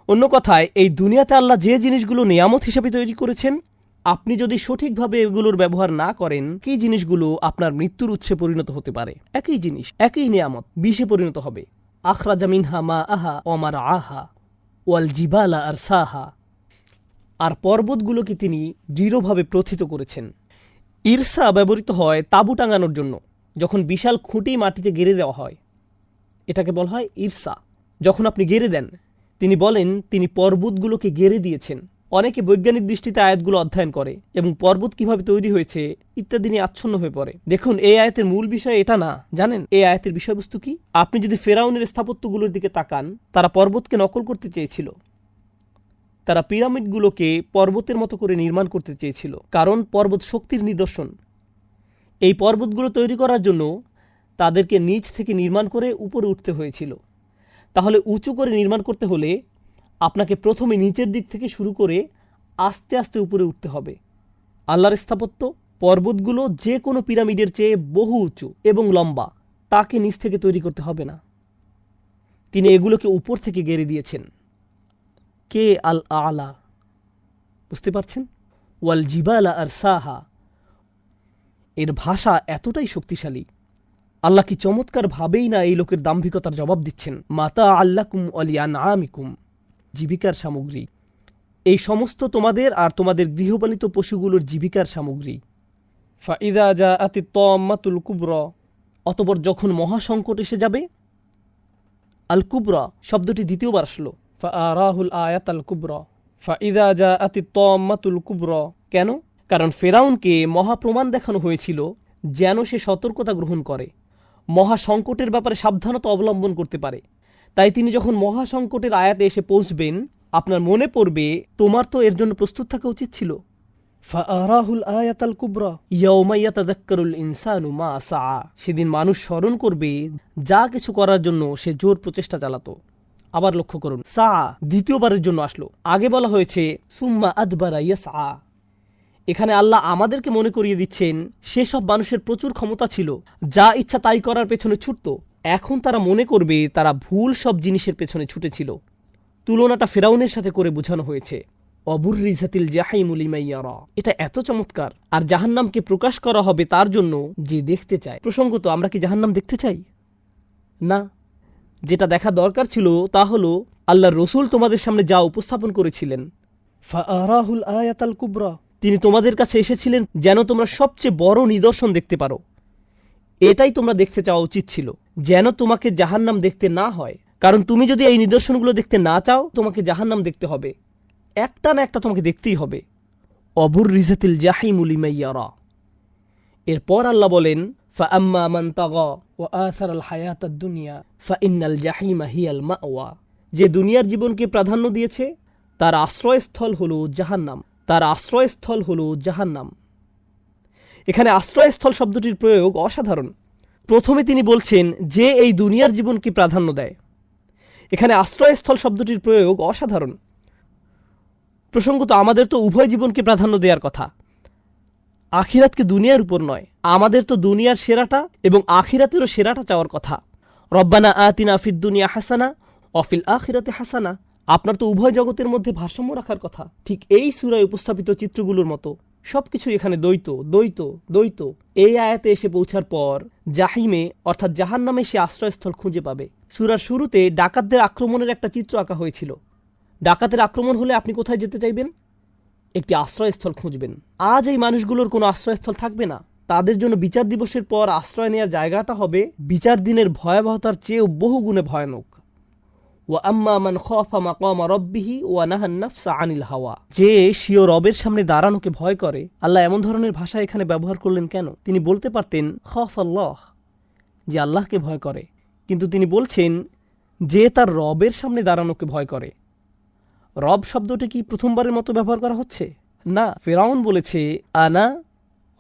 অন্য কথায় এই দুনিয়াতে আল্লাহ যে জিনিসগুলো নিয়ামত হিসেবে তৈরি করেছেন, আপনি যদি সঠিকভাবে এগুলোর ব্যবহার না করেন, কি জিনিসগুলো আপনার মৃত্যুর উৎসে পরিণত হতে পারে। একই জিনিস, একই নিয়ামত বিষে পরিণত হবে। আখরাজা মিনহা মা আহা ওমার আহা ওয়াল জিবালা আর সাহা। আর পর্বতগুলোকে তিনি দৃঢ়ভাবে প্রথিত করেছেন। ঈর্ষা ব্যবহৃত হয় তাঁবু টাঙানোর জন্য, যখন বিশাল খুঁটি মাটিতে গেড়ে দেওয়া হয়, এটাকে বলা হয় ঈর্ষা। যখন আপনি গেড়ে দেন, তিনি বলেন তিনি পর্বতগুলোকে গেড়ে দিয়েছেন। অনেকে বৈজ্ঞানিক দৃষ্টিতে আয়াতগুলো অধ্যয়ন করে এবং পর্বত কিভাবে তৈরি হয়েছে ইত্যাদি নিয়ে আচ্ছন্ন হয়ে পড়ে। দেখুন, এই আয়াতের মূল বিষয় এটা না। জানেন এই আয়াতের বিষয়বস্তু কি? আপনি যদি ফেরাউনের স্থাপত্যগুলোর দিকে তাকান, তারা পর্বতকে নকল করতে চেয়েছিল। তারা পিরামিডগুলোকে পর্বতের মতো করে নির্মাণ করতে চেয়েছিল, কারণ পর্বত শক্তির নিদর্শন। এই পর্বতগুলো তৈরি করার জন্য তাদেরকে নিচ থেকে নির্মাণ করে উপরে উঠতে হয়েছিল। তাহলে উঁচু করে নির্মাণ করতে হলে আপনাকে প্রথমে নিচের দিক থেকে শুরু করে আস্তে আস্তে উপরে উঠতে হবে। আল্লাহর স্থাপত্য, পর্বতগুলো যে কোনো পিরামিডের চেয়ে বহু উঁচু এবং লম্বা, তাকে নিচ থেকে তৈরি করতে হবে না। তিনি এগুলোকে উপর থেকে গেড়ে দিয়েছেন। কে আল আলা, বুঝতে পারছেন? ওয়াল জিবালা আর সাহা, এর ভাষা এতটাই শক্তিশালী। আল্লাহ কি চমৎকার ভাবেই না এই লোকের দাম্ভিকতার জবাব দিচ্ছেন। মাতা আল্লাকুম ওয়ালিয়ান আমিকুম, জীবিকার সামগ্রী। এই সমস্ত তোমাদের আর তোমাদের গৃহপালিত পশুগুলোর জীবিকার সামগ্রী। ফাইদা জাআতিত তাম্মাতুল কুবরা, অতঃপর যখন মহাসংকট এসে যাবে। আল কুবরা শব্দটি দ্বিতীয়বার আসলো। ফাআরাহুল আয়াত আল কুবরা, ফাইদা জাআতিত তাম্মাতুল কুবরা। কেন? কারণ ফেরাউনকে মহাপ্রমাণ দেখানো হয়েছিল যেন সে সতর্কতা গ্রহণ করে, মহাসংকটের ব্যাপারে সাবধানতা অবলম্বন করতে পারে। তাই তিনি যখন মহাসংকটের আয়াতে এসে পৌঁছবেন, আপনার মনে পড়বে তোমার তো এর জন্য প্রস্তুত থাকা উচিত ছিল। ফাআরাহুল আয়াত আল কুবরা ইয়াউমা ইয়াতাযাক্কারুল ইনসানু মা সাআ, সেদিন মানুষ স্মরণ করবে যা কিছু করার জন্য সে জোর প্রচেষ্টা চালাতো। আবার লক্ষ্য করুন, সাআ দ্বিতীয়বারের জন্য আসলো। আগে বলা হয়েছে সুম্মা আদবারা ইয়াসআ। এখানে আল্লাহ আমাদেরকে মনে করিয়ে দিচ্ছেন সেসব মানুষের প্রচুর ক্ষমতা ছিল, যা ইচ্ছা তাই করার পেছনে ছুটত। এখন তারা মনে করবে তারা ভুল সব জিনিসের পেছনে ছুটেছিল। তুলনাটা ফেরাউনের সাথে করে বোঝানো হয়েছে। অবুররিজাতিল জাহিমু লিমান ইয়ারা, এটা এত চমৎকার। আর জাহান্নামকে প্রকাশ করা হবে তার জন্য যে দেখতে চায়। প্রসঙ্গত, আমরা কি জাহান্নাম দেখতে চাই? না। যেটা দেখা দরকার ছিল তা হলো আল্লাহর রসুল তোমাদের সামনে যা উপস্থাপন করেছিলেন। ফাআরাহুল আয়াত আল কুবরা, তিনি তোমাদের কাছে এসেছিলেন যেন তোমরা সবচেয়ে বড় নিদর্শন দেখতে পারো। এটাই তোমরা দেখতে চাওয়া উচিত ছিল, যেন তোমাকে জাহান্নাম দেখতে না হয়। কারণ তুমি যদি এই নিদর্শনগুলো দেখতে না চাও, তোমাকে জাহান্নাম দেখতে হবে। একটা না একটা তোমাকে দেখতেই হবে। অবুররিজাতিল জাহিমু লিমান ইয়ারা। এরপর আল্লাহ বলেন ফাআম্মা মান তাগা ওয়া আসারাল হায়াতাদ দুনিয়া ফাইন্নাল জাহিমা হিয়াল মাওয়া। যে দুনিয়ার জীবনকে প্রাধান্য দিয়েছে তার আশ্রয়স্থল হলো জাহান্নাম। তার আশ্রয়স্থল হলো জাহান্নাম। এখানে আশ্রয়স্থল শব্দটির প্রয়োগ অসাধারণ। প্রথমে তিনি বলছেন যে এই দুনিয়ার জীবনকে প্রাধান্য দেয়। এখানে আশ্রয়স্থল শব্দটির প্রয়োগ অসাধারণ। প্রসঙ্গত, আমাদের তো উভয় জীবনকে প্রাধান্য দেওয়ার কথা, আখিরাতকে দুনিয়ার উপর নয়। আমাদের তো দুনিয়ার সেরাটা এবং আখিরাতেরও সেরাটা চাওয়ার কথা। রব্বানা আতিনা ফিদ দুনিয়া হাসানা ওয়া ফিল আখিরাতি হাসানা। আপনার তো উভয় জগতের মধ্যে ভারসাম্য রাখার কথা। ঠিক এই সূরায় উপস্থাপিত চিত্রগুলোর মতো সবকিছু এখানে দ্বৈত দ্বৈত দ্বৈত। এই আয়াতে এসে পৌঁছার পর জাহিমে অর্থাৎ জাহান্নামে সে আশ্রয়স্থল খুঁজে পাবে। সূরার শুরুতে ডাকাতদের আক্রমণের একটা চিত্র আঁকা হয়েছিল। ডাকাতের আক্রমণ হলে আপনি কোথায় যেতে চাইবেন? একটি আশ্রয়স্থল খুঁজবেন। আজ এই মানুষগুলোর কোনো আশ্রয়স্থল থাকবে না। তাদের জন্য বিচার দিবসের পর আশ্রয় নেওয়ার জায়গাটা হবে বিচার দিনের ভয়াবহতার চেয়েও বহু গুণে ভয়ানক। ওয়া আম্মা মান খাফা মাকামা রাব্বিহি ওয়া নাহান নাফসা আনিল হাওয়া, যে স্বীয় রবের সামনে দাঁড়ানোকে ভয় করে। আল্লাহ এমন ধরনের ভাষা এখানে ব্যবহার করলেন কেন? তিনি বলতে পারতেন খাফাল্লাহ, যে আল্লাহকে ভয় করে, কিন্তু তিনি বলছেন যে তার রবের সামনে দাঁড়ানোকে ভয় করে। রব শব্দটি কি প্রথমবারের মতো ব্যবহার করা হচ্ছে? না। ফেরাউন বলেছে আনা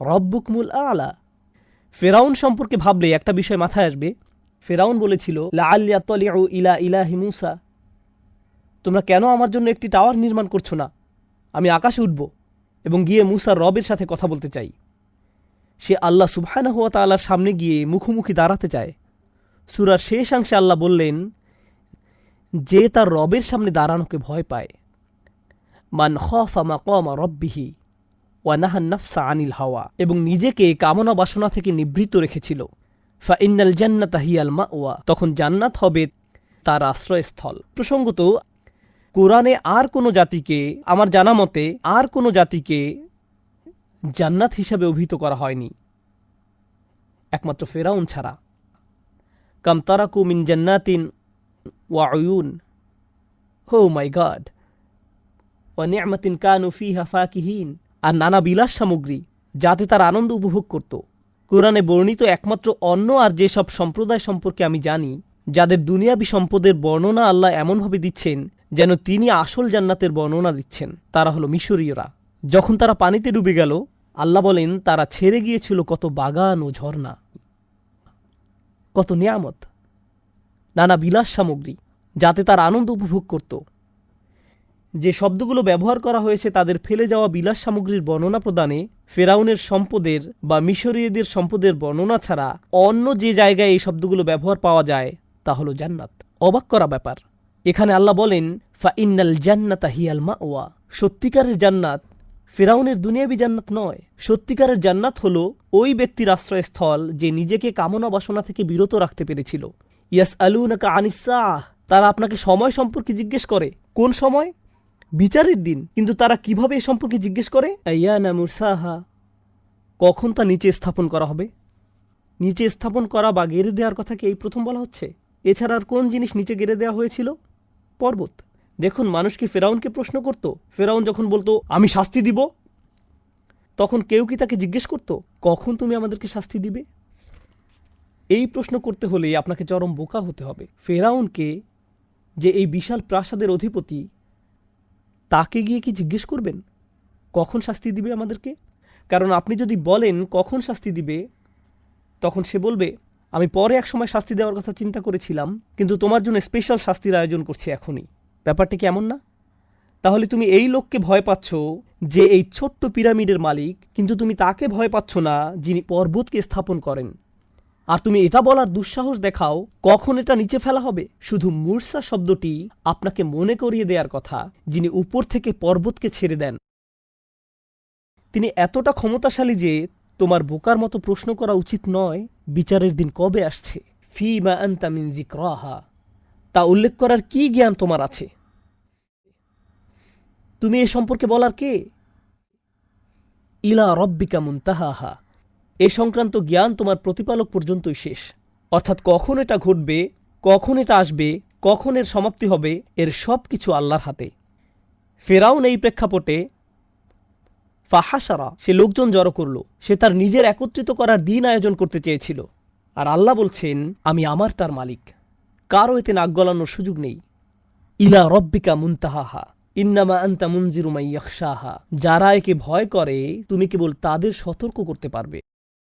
রব্বুকুমুল আলা। ফেরাউন সম্পর্কে ভাবলে একটা বিষয় মাথায় আসবে। ফেরাউন বলেছিল লাআল্লি আত্তালিউ ইলা ইলাহি মূসা, তোমরা কেন আমার জন্য একটি টাওয়ার নির্মাণ করছো না? আমি আকাশে উঠব এবং গিয়ে মূসার রবের সাথে কথা বলতে চাই। সে আল্লাহ সুবহানাহু ওয়া তাআলার সামনে গিয়ে মুখোমুখি দাঁড়াতে চায়। সূরার শেষাংশে আল্লাহ বললেন যে তার রবের সামনে দাঁড়ানোকে ভয় পায়। মান খাফা মাকামা রাব্বিহি ওয়া নাহান নাফসা আনিল হাওয়া, এবং নিজেকে কামনা বাসনা থেকে নিবৃত্ত রেখেছিল। ফা ইন্নাল জান্নাতা হিয়াল মাওয়া, তখন জান্নাত হবে তার আশ্রয়স্থল। প্রসঙ্গত, কোরআনে আর কোনো জাতিকে, আমার জানা মতে আর কোনো জাতিকে জান্নাত হিসাবে অভিহিত করা হয়নি একমাত্র ফেরাউন ছাড়া। কাম তারাকু মিন জান্নাতিন ওয়া উয়ুন, হো মাই গড, ওয়া নি'মাতিন কানু ফিহা ফাকিহিন, আর নানা বিলাস সামগ্রী যাতে তার আনন্দ উপভোগ করত। কোরআনে বর্ণিত একমাত্র অন্য আর যেসব সম্প্রদায় সম্পর্কে আমি জানি, যাদের দুনিয়াবি সম্পদের বর্ণনা আল্লাহ এমনভাবে দিচ্ছেন যেন তিনি আসল জান্নাতের বর্ণনা দিচ্ছেন, তারা হলো মিশরীয়রা। যখন তারা পানিতে ডুবে গেল, আল্লাহ বলেন তারা ছেড়ে গিয়েছিল কত বাগান ও ঝর্ণা, কত নিয়ামত, নানা বিলাস সামগ্রী যাতে তার আনন্দ উপভোগ করত। যে শব্দগুলো ব্যবহার করা হয়েছে তাদের ফেলে যাওয়া বিলাস সামগ্রীর বর্ণনা প্রদানে, ফেরাউনের সম্পদের বা মিশরীয়দের সম্পদের বর্ণনা ছাড়া অন্য যে জায়গায় এই শব্দগুলো ব্যবহার পাওয়া যায় তা হলো জান্নাত। অবাক করা ব্যাপার, এখানে আল্লাহ বলেন ফা ইন্নাল জান্নাতা হিয়াল মাওয়া, সত্যিকারের জান্নাত ফেরাউনের দুনিয়াবি জান্নাত নয়। সত্যিকারের জান্নাত হলো ওই ব্যক্তির আশ্রয়স্থল যে নিজেকে কামনা বাসনা থেকে বিরত রাখতে পেরেছিল। ইয়াসআলুনাকা আনিস সাআহ, তারা আপনাকে সময় সম্পর্কে জিজ্ঞেস করে। কোন সময়? বিচারের দিন। কিন্তু তারা কিভাবে এ সম্পর্কে জিজ্ঞেস করে? আইয়ানা মুরসাহা, কখন তা নিচে স্থাপন করা হবে? নিচে স্থাপন করা বা গেড়ে দেওয়ার কথা কি এই প্রথম বলা হচ্ছে? এছাড়া আর কোন জিনিস নিচে গেড়ে দেওয়া হয়েছিল? পর্বত। দেখুন, মানুষ কি ফেরাউনকে প্রশ্ন করত? ফেরাউন যখন বলতো আমি শাস্তি দিব, তখন কেউ কি তাকে জিজ্ঞেস করত কখন তুমি আমাদেরকে শাস্তি দিবে? এই প্রশ্ন করতে হলে আপনাকে চরম বোকা হতে হবে। ফেরাউনকে, যে এই বিশাল প্রাসাদের অধিপতি, তাকে গিয়ে কি জিজ্ঞেস করবেন কখন শাস্তি দিবে আমাদেরকে? কারণ আপনি যদি বলেন কখন শাস্তি দিবে, তখন সে বলবে আমি পরে এক সময় শাস্তি দেওয়ার কথা চিন্তা করেছিলাম, কিন্তু তোমার জন্য স্পেশাল শাস্তির আয়োজন করছি এখনই। ব্যাপারটা কি এমন না? তাহলে তুমি এই লোককে ভয় পাচ্ছ যে এই ছোট্ট পিরামিডের মালিক, কিন্তু তুমি তাকে ভয় পাচ্ছ না যিনি পর্বতকে স্থাপন করেন। আর তুমি এটা বলার দুঃসাহস দেখাও কখন এটা নিচে ফেলা হবে। শুধু মুরসা শব্দটি আপনাকে মনে করিয়ে দেওয়ার কথা যিনি উপর থেকে পর্বতকে ছেড়ে দেন। তিনি এতটা ক্ষমতাশালী যে তোমার বোকার মতো প্রশ্ন করা উচিত নয় বিচারের দিন কবে আসছে, ফিমা আনতা মিন যিকরাহা, তা উল্লেখ করার কি জ্ঞান তোমার আছে? তুমি এ সম্পর্কে বলার কে? ইলা রব্বিকা মুনতাহাহা, এ সংক্রান্ত জ্ঞান তোমার প্রতিপালক পর্যন্তই শেষ। অর্থাৎ কখন এটা ঘটবে, কখন এটা আসবে, কখন এর সমাপ্তি হবে, এর সব কিছু আল্লাহর হাতে। ফেরাউন এই প্রেক্ষাপটে ফাহাসারা, সে লোকজন জড়ো করল। সে তার নিজের একত্রিত করার দিন আয়োজন করতে চেয়েছিল। আর আল্লাহ বলছেন আমি আমারটার মালিক, কারও এতে নাক গলানোর সুযোগ নেই। ইলা রব্বিকা মুনতাহাহা ইন্নামা আনতা মুনজিরু মান ইয়াখশাহা, যারা একে ভয় করে তুমি কেবল তাদের সতর্ক করতে পারবে।